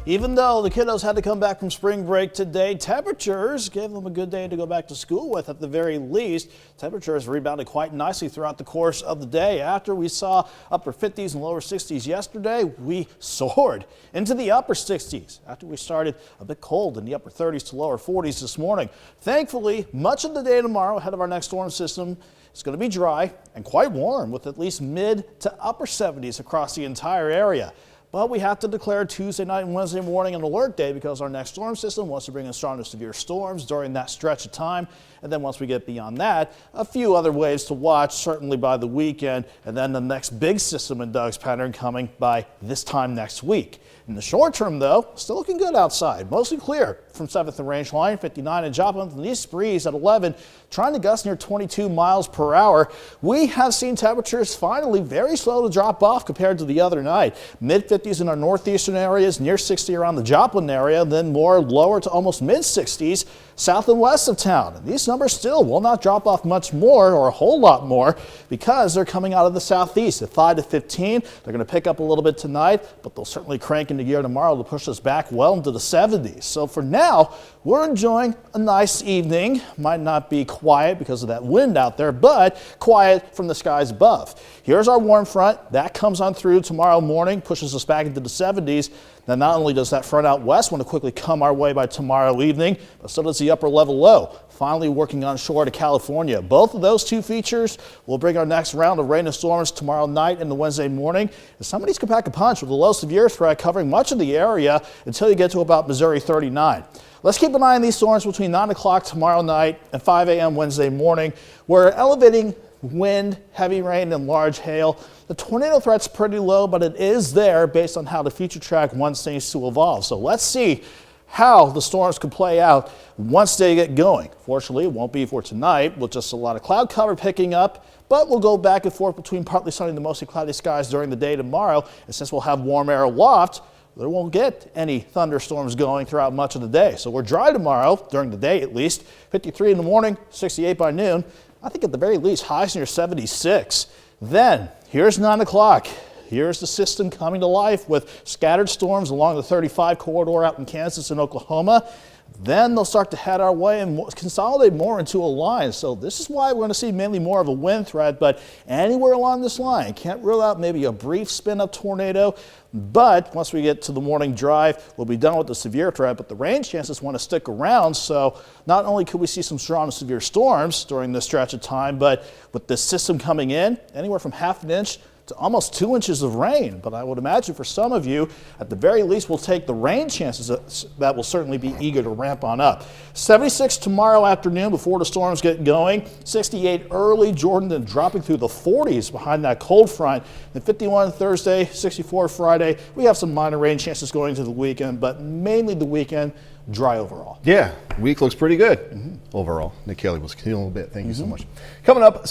Even though the kiddos had to come back from spring break today, temperatures gave them a good day to go back to school with at the very least. Temperatures rebounded quite nicely throughout the course of the day. After we saw upper 50s and lower 60s yesterday, we soared into the upper 60s after we started a bit cold in the upper 30s to lower 40s this morning. Thankfully, much of the day tomorrow ahead of our next storm system is going to be dry and quite warm with at least mid to upper 70s across the entire area. But we have to declare Tuesday night and Wednesday morning an alert day because our next storm system wants to bring in strong to severe storms during that stretch of time. And then once we get beyond that, a few other waves to watch, certainly by the weekend, and then the next big system in Doug's pattern coming by this time next week. In the short term, though, still looking good outside. Mostly clear from 7th and Range Line, 59 in Joplin, and east breeze at 11, trying to gust near 22 miles per hour. We have seen temperatures finally very slow to drop off compared to the other night. Mid-50s in our northeastern areas, near 60 around the Joplin area, then more lower to almost mid-60s south and west of town. And these numbers still will not drop off much more or a whole lot more because they're coming out of the southeast at 5 to 15. They're going to pick up a little bit tonight, but they'll certainly crank into gear tomorrow to push us back well into the 70s. So for now, we're enjoying a nice evening. Might not be quiet because of that wind out there, but quiet from the skies above. Here's our warm front. That comes on through tomorrow morning, pushes us back into the 70s. Now, not only does that front out west want to quickly come our way by tomorrow evening, but so does the upper level low, finally working on shore to California. Both of those two features will bring our next round of rain and storms tomorrow night and the Wednesday morning. And some of these can pack a punch with a low severe threat covering much of the area until you get to about Missouri 39. Let's keep an eye on these storms between 9 o'clock tomorrow night and 5 a.m. Wednesday morning. We're elevating wind, heavy rain, and large hail. The tornado threat's pretty low, but it is there based on how the future track wants things to evolve. So let's see how the storms could play out once they get going. Fortunately, it won't be for tonight with just a lot of cloud cover picking up, but we'll go back and forth between partly sunny to mostly cloudy skies during the day tomorrow. And since we'll have warm air aloft, there won't get any thunderstorms going throughout much of the day. So we're dry tomorrow, during the day at least. 53 in the morning, 68 by noon. I think at the very least, highs near 76. Then, here's 9 o'clock. Here's the system coming to life with scattered storms along the 35 corridor out in Kansas and Oklahoma. Then they'll start to head our way and consolidate more into a line. So this is why we're going to see mainly more of a wind threat, but anywhere along this line, can't rule out maybe a brief spin-up tornado. But once we get to the morning drive, we'll be done with the severe threat, but the rain chances want to stick around. So not only could we see some strong and severe storms during this stretch of time, but with this system coming in, anywhere from ½ an inch to almost 2 inches of rain. But I would imagine for some of you, at the very least, we'll take the rain chances that will certainly be eager to ramp on up. 76 tomorrow afternoon before the storms get going. 68 early, Jordan, then dropping through the 40s behind that cold front. Then 51 Thursday, 64 Friday. We have some minor rain chances going into the weekend, but mainly the weekend, dry overall. Yeah, week looks pretty good overall. Nick Kelly was killing a little bit. Thank you so much. Coming up.